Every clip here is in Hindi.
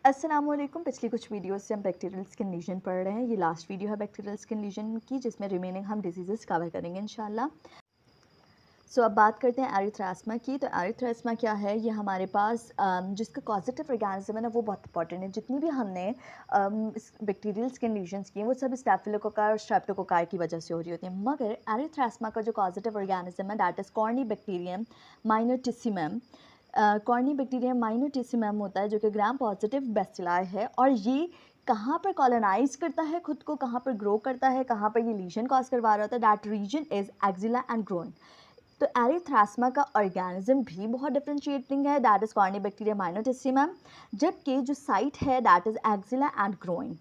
अस्सलामुअलैकुम। पिछली कुछ वीडियोस से हम बैक्टीरियल स्किन लीजन पढ़ रहे हैं। ये लास्ट वीडियो है बैक्टीरियल स्किन लीजन की, जिसमें रिमेनिंग हम डिजीज़ेस कवर करेंगे इंशाल्लाह। अब बात करते हैं एरिथ्रास्मा की। तो एरिथ्रास्मा क्या है? ये हमारे पास जिसका कॉजेटिव ऑर्गेनिज्म है ना, वो बहुत इंपॉर्टेंट है। जितनी भी हमने बैक्टीरियल स्किन लीजन्स की हैं, वो सब स्टेफिलोकोकाई और स्ट्रेप्टोकोकाई की वजह से हो रही होती हैं। मगर एरिथ्रास्मा का जो कॉजेटिव ऑर्गेनिज्म है, दैट इज़ कॉर्नीबैक्टीरियम माइनोटिसिमम। कॉर्नीबैक्टीरियम माइनोटिसिमम होता है, जो कि ग्राम पॉजिटिव बेसिलाई है। और ये कहाँ पर कॉलोनाइज करता है खुद को, कहाँ पर ग्रो करता है, कहाँ पर ये लीजन कॉज करवा रहा होता है, that reason is axilla and groin. तो एरिथ्रास्मा का ऑर्गेनिज्म भी बहुत डिफ्रेंशिएटिंग है, दैट इज़ कॉर्नीबैक्टीरियम माइनोटिसिमम, जबकि जो साइट है that is axilla and groin.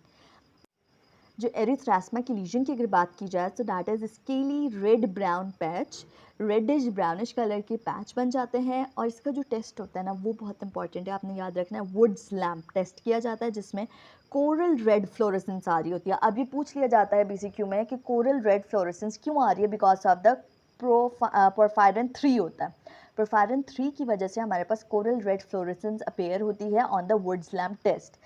जो एरिथ्रास्मा की लीजन की अगर बात की जाए तो that is scaly red brown patch, reddish brownish colour के पैच बन जाते हैं। और इसका जो टेस्ट होता है ना, वो बहुत इंपॉर्टेंट है, आपने याद रखना है। वुड्स लैम्प टेस्ट किया जाता है, जिसमें कोरल रेड फ्लोरेसेंस आ रही होती है। अब ये पूछ लिया जाता है बीसीक्यू में कि कोरल रेड फ्लोरेसेंस क्यों आ रही है? बिकॉज ऑफ द पोरफायरिन 3 होता है। पोरफायरिन 3 की वजह से हमारे पास कोरल रेड फ्लोरेसेंस अपेयर होती है on the Wood's lamp test.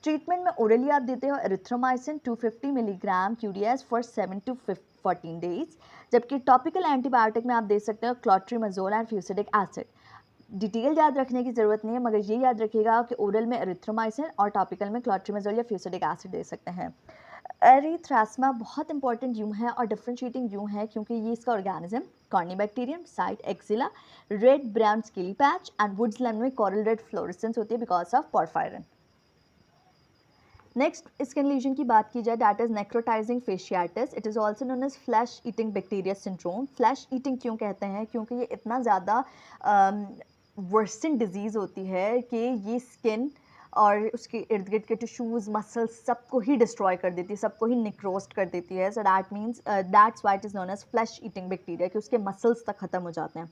Treatment में ओरली आप देते हो erythromycin 250 milligram QDS for 7 to 14 days, जबकि टॉपिकल एंटीबायोटिक में आप दे सकते हो clotrimazole and fusidic acid. Detail याद रखने की ज़रूरत नहीं है, मगर ये याद रखिएगा कि ओरल में एरिथ्रोमाइसिन और टॉपिकल में क्लोट्रीमazole या फ्यूसिडिक एसिड दे सकते हैं। एरिथ्रास्मा बहुत इंपॉर्टेंट यूँ है और डिफ्रेंशिएटिंग यूँ है, क्योंकि ये इसका organism corynebacterium, site axilla, red brown scaly patch and Wood's lamp में कोरल रेड फ्लोरेसेंस होती है because of porphyrin. Next skin lesion की बात की जाए, that is necrotizing fasciitis. It is also known as flesh eating bacteria syndrome. Flesh eating क्यों कहते हैं? क्योंकि ये इतना ज़्यादा वर्सन डिजीज़ होती है कि ये स्किन और उसके इर्द गिर्द के टिश्यूज़, मसल्स, सबको ही डिस्ट्रॉय कर देती है, सबको ही निक्रोस्ट कर देती है। So that means that's why it is known as flesh eating bacteria, कि उसके मसल्स तक ख़त्म हो जाते हैं।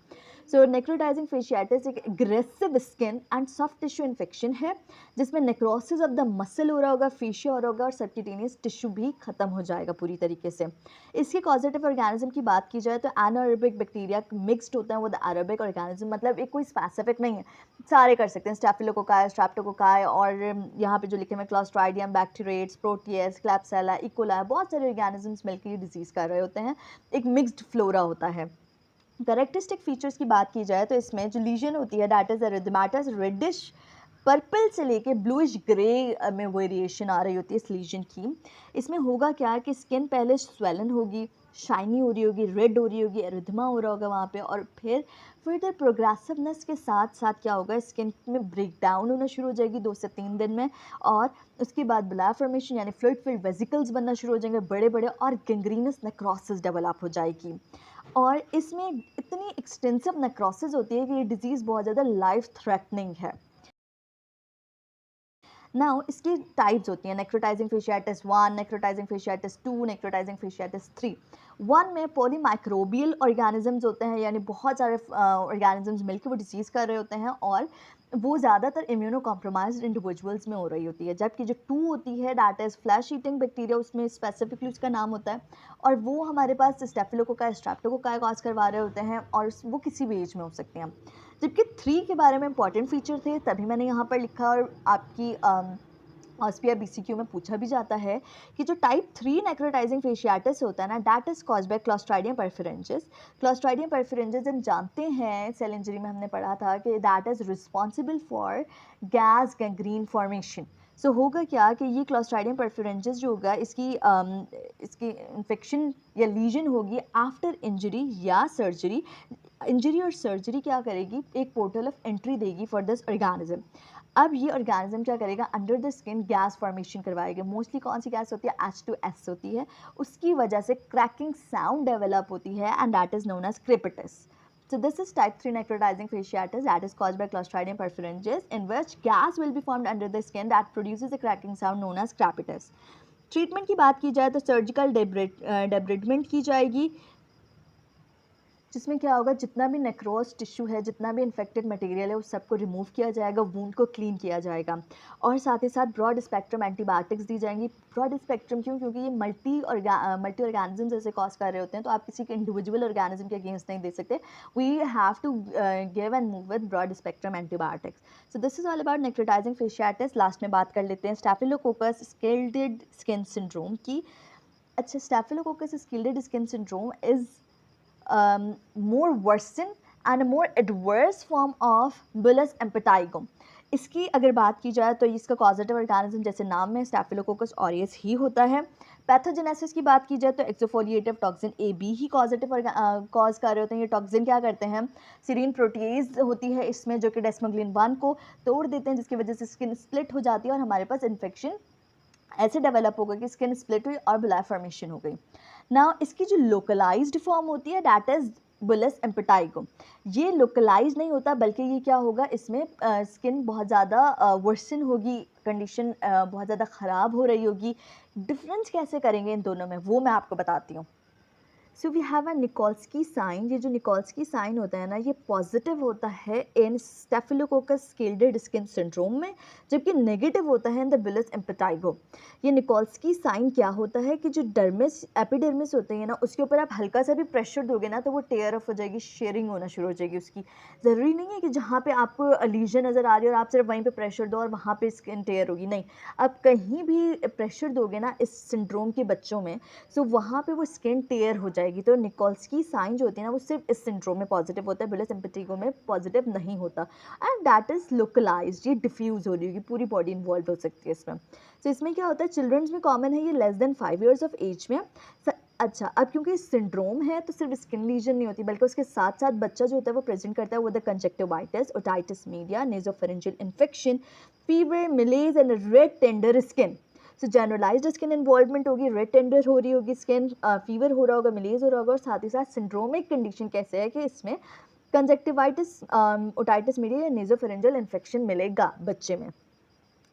सो नेक्रोटाइजिंग फेशियाटिस एक aggressive skin and soft tissue infection है, जिसमें नेक्रोसिस ऑफ द मसल हो रहा होगा, फेशिया हो रहा होगा, और सबक्यूटेनियस टिश्यू भी खत्म हो जाएगा पूरी तरीके से। इसके कॉजेटिव ऑर्गेनिज्म की बात की जाए तो एनारोबिक बैक्टीरिया मिक्स्ड होता है विद अरेबिक ऑर्गेनिज्म। मतलब एक कोई स्पेसिफिक नहीं है, सारे कर सकते हैं। स्टेफिलोकोकाई, स्ट्रेप्टोकोकाई, और यहाँ पे जो लिखे हुए क्लोस्ट्राइडियम, बैक्टीरिएट्स, प्रोटियस, क्लैप्सेला, इकोलाई, बहुत सारे ऑर्गेनिजम्स मिलकर ये डिजीज़ कर रहे होते हैं। एक मिक्स्ड फ्लोरा होता है। करेक्टरिस्टिक फीचर्स की बात की जाए तो इसमें जो लीजन होती है that is erythematous reddish purple से लेके ब्लूइश ग्रे में वेरिएशन आ रही होती है इस लीजन की। इसमें होगा क्या कि स्किन पहले स्वेलन होगी, शाइनी हो रही होगी, रेड हो रही होगी, एरिथमा हो रहा होगा वहाँ पे, और फिर फर्दर प्रोग्रेसिवनेस के साथ साथ क्या होगा, स्किन में ब्रेक डाउन होना शुरू हो जाएगी 2 से 3 दिन में। और उसके बाद ब्लैक फॉर्मेशन यानी फ्लूइड फिल्ड वेसिकल्स बनना शुरू हो जाएंगे बड़े बड़े, और गैंग्रीनस नेक्रोसिस डेवलप हो जाएगी। और इसमें इतनी एक्सटेंसिव नेक्रोसिस होती है कि ये डिजीज़ बहुत ज़्यादा लाइफ थ्रेटनिंग है। नाउ इसकी टाइप्स होती हैं, नेक्रोटाइजिंग फेशियाटिस 1, नेक्रोटाइजिंग फेशियाटिस 2, नेक्रोटाइजिंग फेशियाटिस 3। 1 में पॉलीमाइक्रोबियल ऑर्गेनिजम्स होते हैं, यानी बहुत सारे ऑर्गेनिजम्स मिलकर वो डिजीज़ कर रहे होते हैं, और वो ज़्यादातर इम्यूनो कॉम्प्रोमाइज्ड इंडिविजुअल्स में हो रही होती है। जबकि जो 2 होती है that is flash eating bacteria, उसमें स्पेसिफिकली उसका नाम होता है, और वो हमारे पास स्टेफिलोकोकाई, स्ट्रेप्टोकोकाई कॉज करवा रहे होते हैं, और वो किसी भी एज में हो सकते हैं। जबकि 3 के बारे में इंपॉर्टेंट फीचर थे, तभी मैंने यहाँ पर लिखा, और आपकी ऑस्पिया बीसीक्यू में पूछा भी जाता है कि जो टाइप 3 नेक्रोटाइजिंग फेशियाटिस होता है ना, दैट इज कॉज्ड बाय क्लोस्ट्राइडियम परफेरेंजिस। क्लोस्ट्राइडियम परफेरेंजिस हम जानते हैं, सेल इंजरी में हमने पढ़ा था कि that is responsible for gas gangrene formation. So होगा क्या कि ये क्लोस्ट्राइडियम परफेरेंजिस जो होगा, इसकी इन्फेक्शन या लीजन होगी आफ्टर इंजरी या सर्जरी। इंजरी और सर्जरी क्या करेगी, एक पोर्टल ऑफ एंट्री देगी फॉर दिस ऑर्गेनिज्म। अब ये ऑर्गेनिज्म क्या करेगा, under the skin gas formation करवाएगा। मोस्टली कौन सी गैस होती है? H2S होती है। उसकी वजह से क्रैकिंग साउंड डेवलप होती है, and that is known as crepitus. So this is type 3 necrotizing fasciitis that is caused by Clostridium perfringens, in which gas will be formed under the skin that produces a cracking sound known as crepitus. Treatment की बात की जाए तो सर्जिकल डेब्रिडमेंट की जाएगी, जिसमें क्या होगा, जितना भी नेक्रोस टिश्यू है, जितना भी इन्फेक्टेड मटेरियल है, उस सबको रिमूव किया जाएगा, वूंड को क्लीन किया जाएगा। और साथ ही साथ ब्रॉड स्पेक्ट्रम एंटीबायोटिक्स दी जाएंगी। ब्रॉड स्पेक्ट्रम क्यों? क्योंकि ये मल्टी ऑर्गेनिज्म जैसे कॉज कर रहे होते हैं, तो आप किसी के इंडिविजुअल ऑर्गेनिज्म के अगेंस्ट नहीं दे सकते। We have to give and move with broad spectrum antibiotics. So this is all about necrotizing fasciitis. Last में बात कर लेते हैं स्टैफिलोकोकस स्किल्डेड स्किन सिंड्रोम की। अच्छा, staphylococcus scalded skin syndrome is more worsen and a more adverse form of bullous impetigo। इसकी अगर बात की जाए तो इसका कॉजेटिव ऑर्गेनिज्म जैसे नाम में स्टैफिलोकोकस ऑरियस ही होता है। पैथोजेनेसिस की बात की जाए तो एक्सोफोलिएटिव टॉक्सिन ए बी ही कॉजेटिव कॉज कर रहे होते हैं। ये टॉक्सिन क्या करते हैं, सीरीन प्रोटीज होती है इसमें जो कि डेस्मोग्लिन 1 को तोड़ देते हैं, जिसकी वजह से स्किन स्प्लिट हो जाती है और हमारे पास इन्फेक्शन ऐसे डेवलप हो गई कि स्किन स्प्लिट हुई और बुलाय फॉर्मेशन हो गई। नाउ इसकी जो लोकलाइज्ड फॉर्म होती है दैट इज बुलस एम्पेटाइगो। ये लोकलाइज नहीं होता, बल्कि ये क्या होगा, इसमें स्किन बहुत ज़्यादा वर्सन होगी, कंडीशन बहुत ज़्यादा ख़राब हो रही होगी। डिफरेंस कैसे करेंगे इन दोनों में, वो मैं आपको बताती हूँ। So we have a Nikolsky sign. ये जो निकोल्स्की साइन होता है ना, ये पॉजिटिव होता है इन स्टेफिलोकोकस स्किल्डेड स्किन सिंड्रोम में, जबकि नेगेटिव होता है इन द बुलस एम्पेटाइगो। ये निकोल्स्की साइन क्या होता है कि जो डर्मिस एपिडर्मिस होते हैं ना, उसके ऊपर आप हल्का सा भी प्रेशर दोगे ना तो वो टेयर ऑफ हो जाएगी, शेयरिंग होना शुरू हो जाएगी उसकी। ज़रूरी नहीं है कि जहाँ पे आपको लीजन नज़र आ रही है और आप सिर्फ वहीं पे प्रेशर दो और वहाँ पे स्किन टेयर होगी, नहीं। आप कहीं भी प्रेशर दोगे ना इस सिंड्रोम के बच्चों में, सो वहाँ पे वो स्किन टेयर हो जाएगी। तो निकोल्स्की साइन जो होती है ना, वो सिर्फ इस सिंड्रोम में पॉजिटिव होता है, बुलस एम्पेटाइगो में पॉजिटिव नहीं होता। एंड दैट इज लोकलाइज्ड, ये डिफ्यूज हो रही होगी, पूरी बॉडी इन्वॉल्व हो सकती है इसमें। तो इसमें क्या होता है, चिल्ड्रंस में कॉमन है, ये less than 5 years of age में। अच्छा, अब क्योंकि सिंड्रोम है तो सिर्फ स्किन लीजन नहीं होती, बल्कि उसके साथ साथ बच्चा जो होता है वो प्रेजेंट करता है with the conjunctivitis, otitis media, nasopharyngeal infection, fever, malaise and red tender skin. So generalised skin involvement होगी, रेड टेंडर हो रही होगी स्किन, फीवर हो रहा होगा, मलेज हो रहा होगा, और साथ ही साथ सिंड्रोमिक कंडीशन कैसे है कि इसमें कंजक्टिवाइटिस, ओटाइटिस मीडिया या नेसोफेरेंजियल इन्फेक्शन मिलेगा बच्चे में।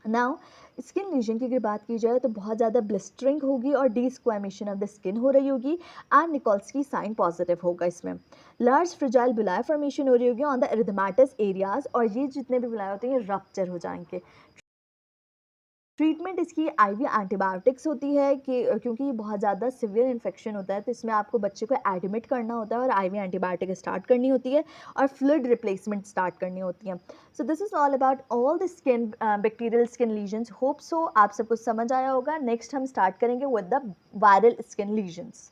नाउ स्किन लीजन की अगर बात की जाए तो बहुत ज़्यादा ब्लिस्टरिंग होगी और डिस्क्वामेशन ऑफ द स्किन हो रही होगी, एंड निकोल्स्की साइन पॉजिटिव होगा इसमें। लार्ज फ्रिजाइल बुलाय फॉर्मेशन हो रही होगी ऑन द एरिथमेटस एरियाज, और ये जितने भी बुलाए होते हैं ये रप्चर हो जाएंगे। ट्रीटमेंट इसकी आईवी एंटीबायोटिक्स होती है कि क्योंकि ये बहुत ज़्यादा सिवियर इन्फेक्शन होता है, तो इसमें आपको बच्चे को एडमिट करना होता है और आईवी एंटीबायोटिक स्टार्ट करनी होती है और फ्लूइड रिप्लेसमेंट स्टार्ट करनी होती है। So this is all about all the skin bacterial skin lesions. Hope so आप सब कुछ समझ आया होगा। नेक्स्ट हम स्टार्ट करेंगे with the viral skin lesions.